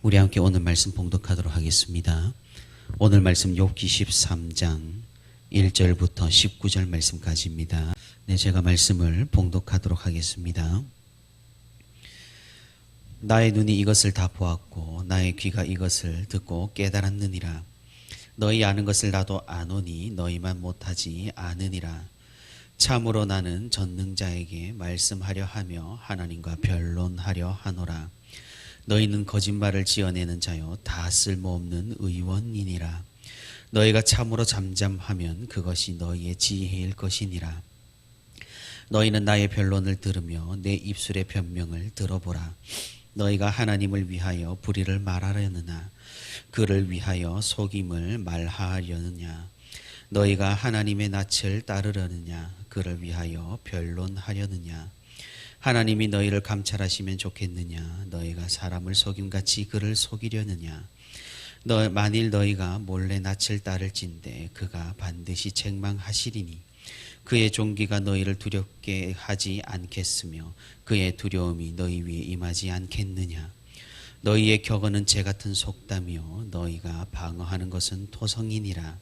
우리 함께 오늘 말씀 봉독하도록 하겠습니다. 오늘 말씀 욥기 13장 1절부터 19절 말씀까지입니다. 네, 제가 말씀을 봉독하도록 하겠습니다. 나의 눈이 이것을 다 보았고 나의 귀가 이것을 듣고 깨달았느니라. 너희 아는 것을 나도 아노니 너희만 못하지 않으니라. 참으로 나는 전능자에게 말씀하려 하며 하나님과 변론하려 하노라. 너희는 거짓말을 지어내는 자요 다 쓸모없는 의원이니라. 너희가 참으로 잠잠하면 그것이 너희의 지혜일 것이니라. 너희는 나의 변론을 들으며 내 입술의 변명을 들어보라. 너희가 하나님을 위하여 불의를 말하려느냐 그를 위하여 속임을 말하려느냐. 너희가 하나님의 낯을 따르려느냐 그를 위하여 변론하려느냐. 하나님이 너희를 감찰하시면 좋겠느냐 너희가 사람을 속임같이 그를 속이려느냐. 만일 너희가 몰래 낯을 따를진대 그가 반드시 책망하시리니 그의 종기가 너희를 두렵게 하지 않겠으며 그의 두려움이 너희 위에 임하지 않겠느냐. 너희의 격언은 재같은 속담이요 너희가 방어하는 것은 토성이니라.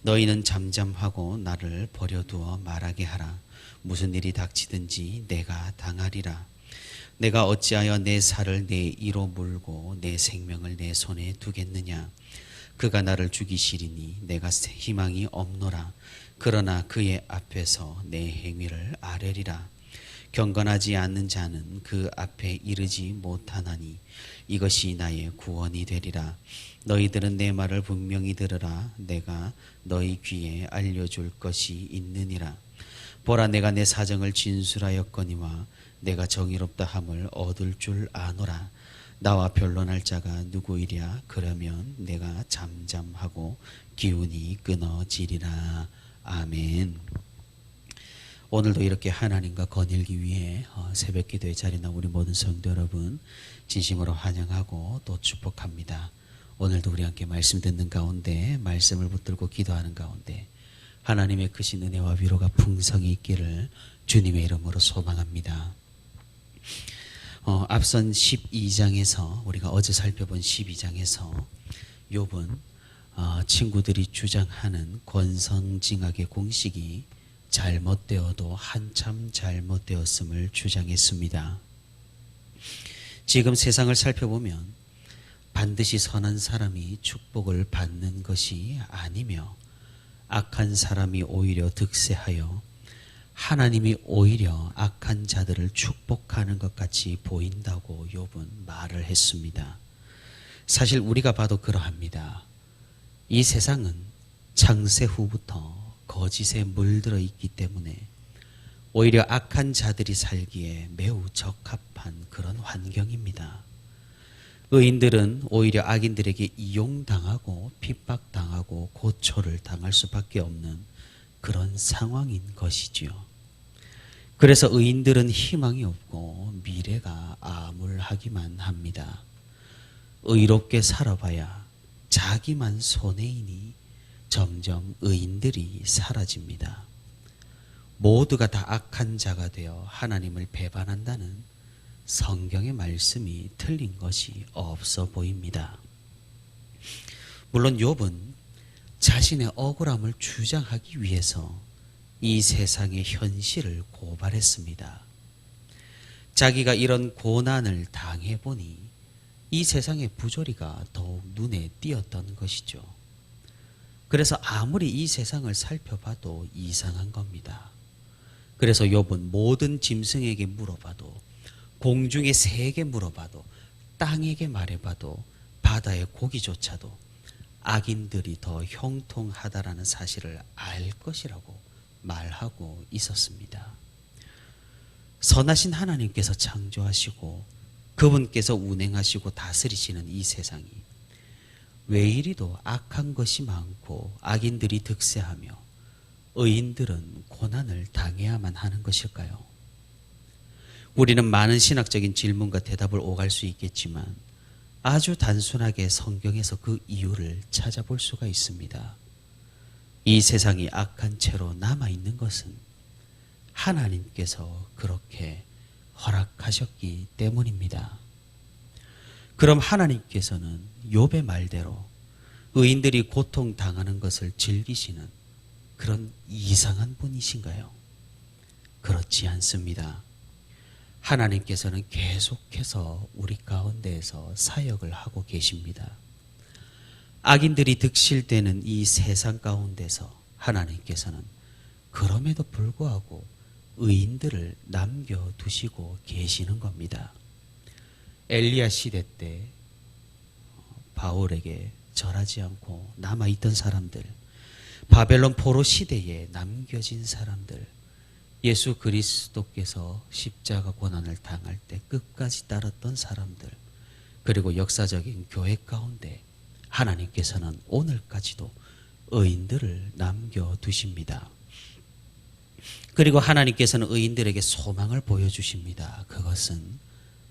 너희는 잠잠하고 나를 버려두어 말하게 하라. 무슨 일이 닥치든지 내가 당하리라. 내가 어찌하여 내 살을 내 이로 물고 내 생명을 내 손에 두겠느냐. 그가 나를 죽이시리니 내가 희망이 없노라. 그러나 그의 앞에서 내 행위를 아뢰리라. 경건하지 않는 자는 그 앞에 이르지 못하나니 이것이 나의 구원이 되리라. 너희들은 내 말을 분명히 들으라. 내가 너희 귀에 알려줄 것이 있느니라. 보라, 내가 내 사정을 진술하였거니와 내가 정의롭다 함을 얻을 줄 아노라. 나와 변론할 자가 누구이랴. 그러면 내가 잠잠하고 기운이 끊어지리라. 아멘. 오늘도 이렇게 하나님과 거닐기 위해 새벽 기도의 자리에 나온 우리 모든 성도 여러분 진심으로 환영하고 또 축복합니다. 오늘도 우리 함께 말씀 듣는 가운데 말씀을 붙들고 기도하는 가운데 하나님의 크신 은혜와 위로가 풍성히 있기를 주님의 이름으로 소망합니다. 앞선 12장에서 우리가 어제 살펴본 12장에서 욥은 친구들이 주장하는 권선징악의 공식이 잘못되어도 한참 잘못되었음을 주장했습니다. 지금 세상을 살펴보면 반드시 선한 사람이 축복을 받는 것이 아니며 악한 사람이 오히려 득세하여 하나님이 오히려 악한 자들을 축복하는 것 같이 보인다고 욥은 말을 했습니다. 사실 우리가 봐도 그러합니다. 이 세상은 창세 후부터 거짓에 물들어 있기 때문에 오히려 악한 자들이 살기에 매우 적합한 그런 환경입니다. 의인들은 오히려 악인들에게 이용당하고 핍박당하고 고초를 당할 수밖에 없는 그런 상황인 것이지요. 그래서 의인들은 희망이 없고 미래가 암울하기만 합니다. 의롭게 살아봐야 자기만 손해이니 점점 의인들이 사라집니다. 모두가 다 악한 자가 되어 하나님을 배반한다는 성경의 말씀이 틀린 것이 없어 보입니다. 물론 욥은 자신의 억울함을 주장하기 위해서 이 세상의 현실을 고발했습니다. 자기가 이런 고난을 당해보니 이 세상의 부조리가 더욱 눈에 띄었던 것이죠. 그래서 아무리 이 세상을 살펴봐도 이상한 겁니다. 그래서 욥은 모든 짐승에게 물어봐도 공중의 새에게 물어봐도 땅에게 말해봐도 바다의 고기조차도 악인들이 더 형통하다라는 사실을 알 것이라고 말하고 있었습니다. 선하신 하나님께서 창조하시고 그분께서 운행하시고 다스리시는 이 세상이 왜 이리도 악한 것이 많고 악인들이 득세하며 의인들은 고난을 당해야만 하는 것일까요? 우리는 많은 신학적인 질문과 대답을 오갈 수 있겠지만 아주 단순하게 성경에서 그 이유를 찾아볼 수가 있습니다. 이 세상이 악한 채로 남아있는 것은 하나님께서 그렇게 허락하셨기 때문입니다. 그럼 하나님께서는 욥의 말대로 의인들이 고통당하는 것을 즐기시는 그런 이상한 분이신가요? 그렇지 않습니다. 하나님께서는 계속해서 우리 가운데에서 사역을 하고 계십니다. 악인들이 득실되는 이 세상 가운데서 하나님께서는 그럼에도 불구하고 의인들을 남겨두시고 계시는 겁니다. 엘리야 시대 때 바울에게 절하지 않고 남아있던 사람들, 바벨론 포로 시대에 남겨진 사람들, 예수 그리스도께서 십자가 고난을 당할 때 끝까지 따랐던 사람들, 그리고 역사적인 교회 가운데 하나님께서는 오늘까지도 의인들을 남겨두십니다. 그리고 하나님께서는 의인들에게 소망을 보여주십니다. 그것은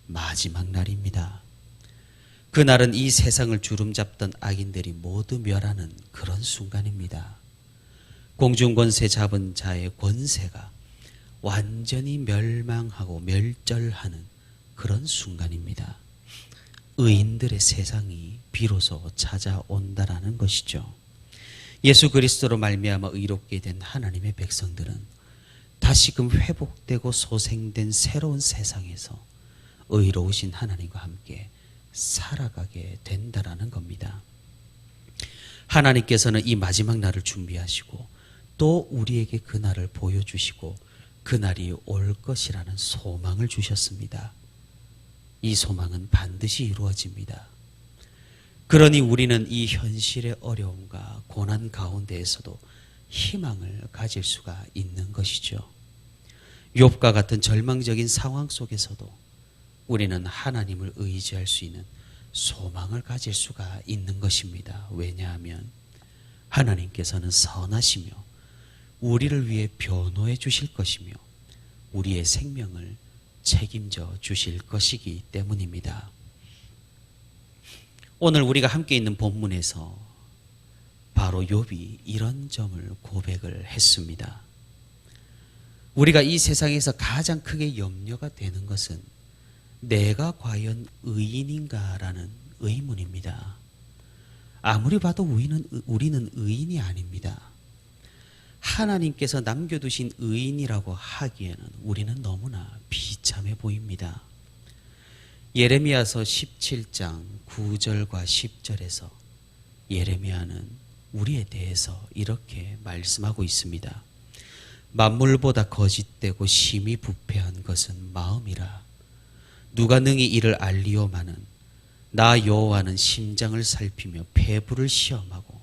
마지막 날입니다. 그날은 이 세상을 주름잡던 악인들이 모두 멸하는 그런 순간입니다. 공중권세 잡은 자의 권세가 완전히 멸망하고 멸절하는 그런 순간입니다. 의인들의 세상이 비로소 찾아온다라는 것이죠. 예수 그리스도로 말미암아 의롭게 된 하나님의 백성들은 다시금 회복되고 소생된 새로운 세상에서 의로우신 하나님과 함께 살아가게 된다라는 겁니다. 하나님께서는 이 마지막 날을 준비하시고 또 우리에게 그 날을 보여주시고 그 날이 올 것이라는 소망을 주셨습니다. 이 소망은 반드시 이루어집니다. 그러니 우리는 이 현실의 어려움과 고난 가운데에서도 희망을 가질 수가 있는 것이죠. 욥과 같은 절망적인 상황 속에서도 우리는 하나님을 의지할 수 있는 소망을 가질 수가 있는 것입니다. 왜냐하면 하나님께서는 선하시며 우리를 위해 변호해 주실 것이며 우리의 생명을 책임져 주실 것이기 때문입니다. 오늘 우리가 함께 있는 본문에서 바로 욥이 이런 점을 고백을 했습니다. 우리가 이 세상에서 가장 크게 염려가 되는 것은 내가 과연 의인인가라는 의문입니다. 아무리 봐도 우리는 의인이 아닙니다. 하나님께서 남겨두신 의인이라고 하기에는 우리는 너무나 비참해 보입니다. 예레미야서 17장 9절과 10절에서 예레미야는 우리에 대해서 이렇게 말씀하고 있습니다. 만물보다 거짓되고 심히 부패한 것은 마음이라. 누가 능히 이를 알리오마는 나 여호와는 심장을 살피며 폐부를 시험하고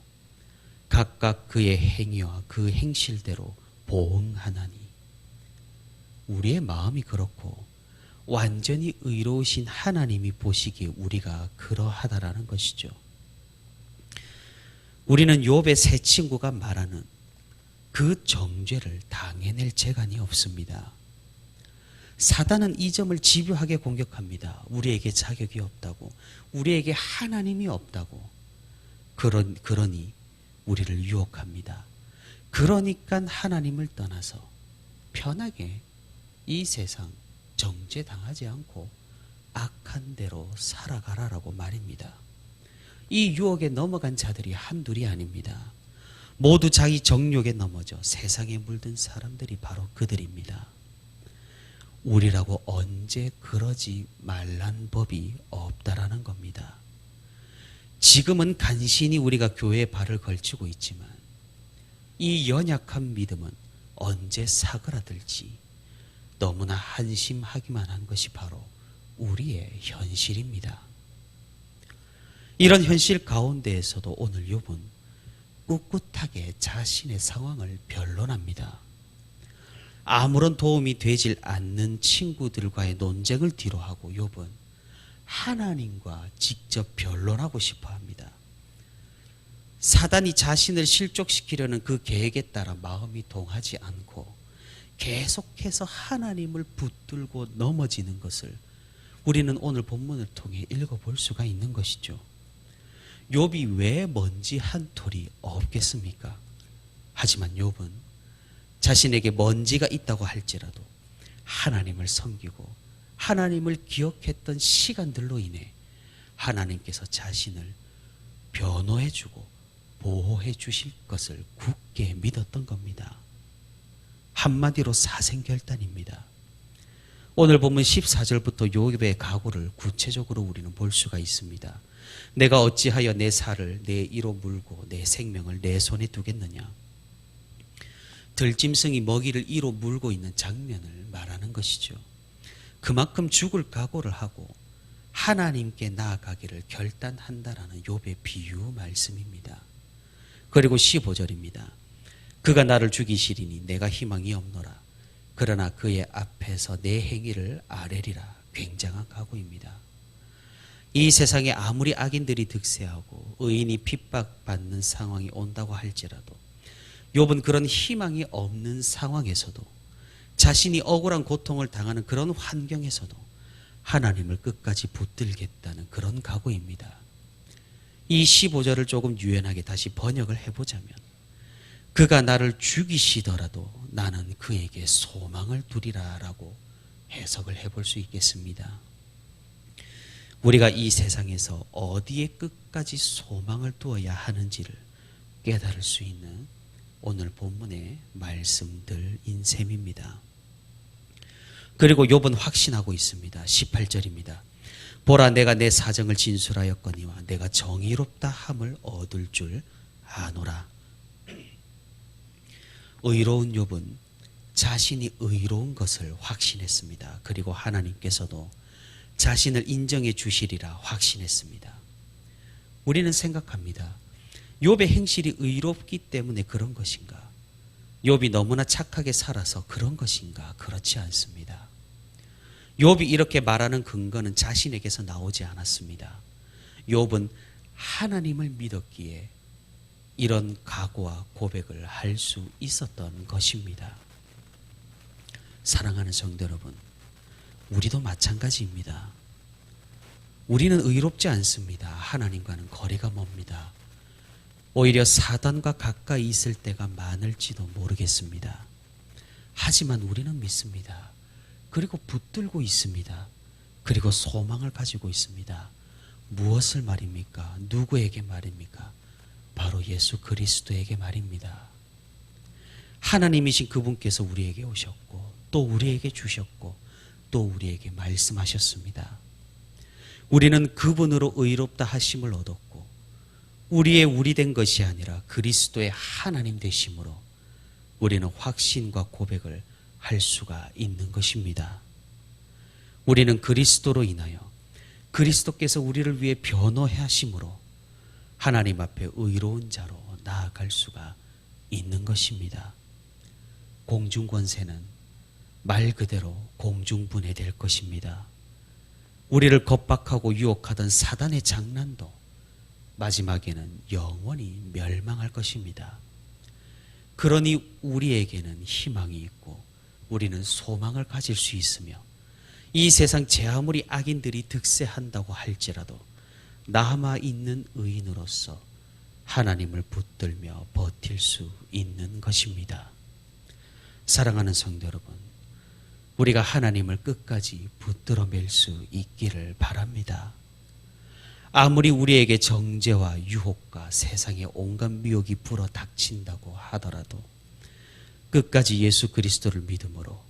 각각 그의 행위와 그 행실대로 보응하나니. 우리의 마음이 그렇고 완전히 의로우신 하나님이 보시기에 우리가 그러하다라는 것이죠. 우리는 욥의 세 친구가 말하는 그 정죄를 당해낼 재간이 없습니다. 사단은 이 점을 집요하게 공격합니다. 우리에게 자격이 없다고, 우리에게 하나님이 없다고. 그러니 우리를 유혹합니다. 그러니까 하나님을 떠나서 편하게 이 세상 정죄당하지 않고 악한 대로 살아가라라고 말입니다. 이 유혹에 넘어간 자들이 한둘이 아닙니다. 모두 자기 정욕에 넘어져 세상에 물든 사람들이 바로 그들입니다. 우리라고 언제 그러지 말란 법이 없다라는 겁니다. 지금은 간신히 우리가 교회에 발을 걸치고 있지만 이 연약한 믿음은 언제 사그라들지 너무나 한심하기만 한 것이 바로 우리의 현실입니다. 이런 현실 가운데에서도 오늘 욥은 꿋꿋하게 자신의 상황을 변론합니다. 아무런 도움이 되질 않는 친구들과의 논쟁을 뒤로하고 욥은 하나님과 직접 변론하고 싶어 합니다. 사단이 자신을 실족시키려는 그 계획에 따라 마음이 동하지 않고 계속해서 하나님을 붙들고 넘어지는 것을 우리는 오늘 본문을 통해 읽어볼 수가 있는 것이죠. 욥이 왜 먼지 한 톨이 없겠습니까? 하지만 욥은 자신에게 먼지가 있다고 할지라도 하나님을 섬기고 하나님을 기억했던 시간들로 인해 하나님께서 자신을 변호해주고 보호해 주실 것을 굳게 믿었던 겁니다. 한마디로 사생결단입니다. 오늘 본문 14절부터 욥의 각오를 구체적으로 우리는 볼 수가 있습니다. 내가 어찌하여 내 살을 내 이로 물고 내 생명을 내 손에 두겠느냐. 들짐승이 먹이를 이로 물고 있는 장면을 말하는 것이죠. 그만큼 죽을 각오를 하고 하나님께 나아가기를 결단한다라는 욥의 비유 말씀입니다. 그리고 15절입니다. 그가 나를 죽이시리니 내가 희망이 없노라. 그러나 그의 앞에서 내 행위를 아뢰리라. 굉장한 각오입니다. 이 세상에 아무리 악인들이 득세하고 의인이 핍박받는 상황이 온다고 할지라도 욥은 그런 희망이 없는 상황에서도 자신이 억울한 고통을 당하는 그런 환경에서도 하나님을 끝까지 붙들겠다는 그런 각오입니다. 이 15절을 조금 유연하게 다시 번역을 해보자면 그가 나를 죽이시더라도 나는 그에게 소망을 두리라 라고 해석을 해볼 수 있겠습니다. 우리가 이 세상에서 어디에 끝까지 소망을 두어야 하는지를 깨달을 수 있는 오늘 본문의 말씀들인 셈입니다. 그리고 욥은 확신하고 있습니다. 18절입니다. 보라 내가 내 사정을 진술하였거니와 내가 정의롭다 함을 얻을 줄 아노라. 의로운 욥은 자신이 의로운 것을 확신했습니다. 그리고 하나님께서도 자신을 인정해 주시리라 확신했습니다. 우리는 생각합니다. 욥의 행실이 의롭기 때문에 그런 것인가? 욥이 너무나 착하게 살아서 그런 것인가? 그렇지 않습니다. 욥이 이렇게 말하는 근거는 자신에게서 나오지 않았습니다. 욥은 하나님을 믿었기에 이런 각오와 고백을 할 수 있었던 것입니다. 사랑하는 성도 여러분, 우리도 마찬가지입니다. 우리는 의롭지 않습니다. 하나님과는 거리가 멉니다. 오히려 사단과 가까이 있을 때가 많을지도 모르겠습니다. 하지만 우리는 믿습니다. 그리고 붙들고 있습니다. 그리고 소망을 가지고 있습니다. 무엇을 말입니까? 누구에게 말입니까? 바로 예수 그리스도에게 말입니다. 하나님이신 그분께서 우리에게 오셨고 또 우리에게 주셨고 또 우리에게 말씀하셨습니다. 우리는 그분으로 의롭다 하심을 얻었고 우리의 우리 된 것이 아니라 그리스도의 하나님 되심으로 우리는 확신과 고백을 할 수가 있는 것입니다. 우리는 그리스도로 인하여 그리스도께서 우리를 위해 변호해 하심으로 하나님 앞에 의로운 자로 나아갈 수가 있는 것입니다. 공중권세는 말 그대로 공중분해될 것입니다. 우리를 겁박하고 유혹하던 사단의 장난도 마지막에는 영원히 멸망할 것입니다. 그러니 우리에게는 희망이 있고 우리는 소망을 가질 수 있으며 이 세상 제 아무리 악인들이 득세한다고 할지라도 남아있는 의인으로서 하나님을 붙들며 버틸 수 있는 것입니다. 사랑하는 성도 여러분, 우리가 하나님을 끝까지 붙들어 맬 수 있기를 바랍니다. 아무리 우리에게 정죄와 유혹과 세상의 온갖 미혹이 불어 닥친다고 하더라도 끝까지 예수 그리스도를 믿음으로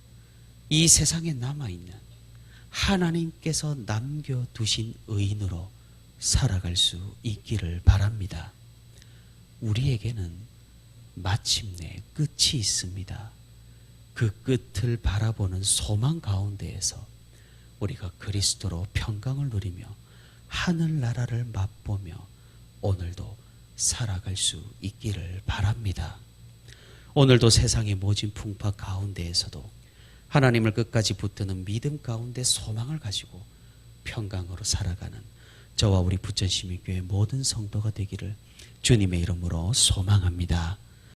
이 세상에 남아있는 하나님께서 남겨두신 의인으로 살아갈 수 있기를 바랍니다. 우리에게는 마침내 끝이 있습니다. 그 끝을 바라보는 소망 가운데에서 우리가 그리스도로 평강을 누리며 하늘나라를 맛보며 오늘도 살아갈 수 있기를 바랍니다. 오늘도 세상의 모진 풍파 가운데에서도 하나님을 끝까지 붙드는 믿음 가운데 소망을 가지고 평강으로 살아가는 저와 우리 부천시민교회 모든 성도가 되기를 주님의 이름으로 소망합니다.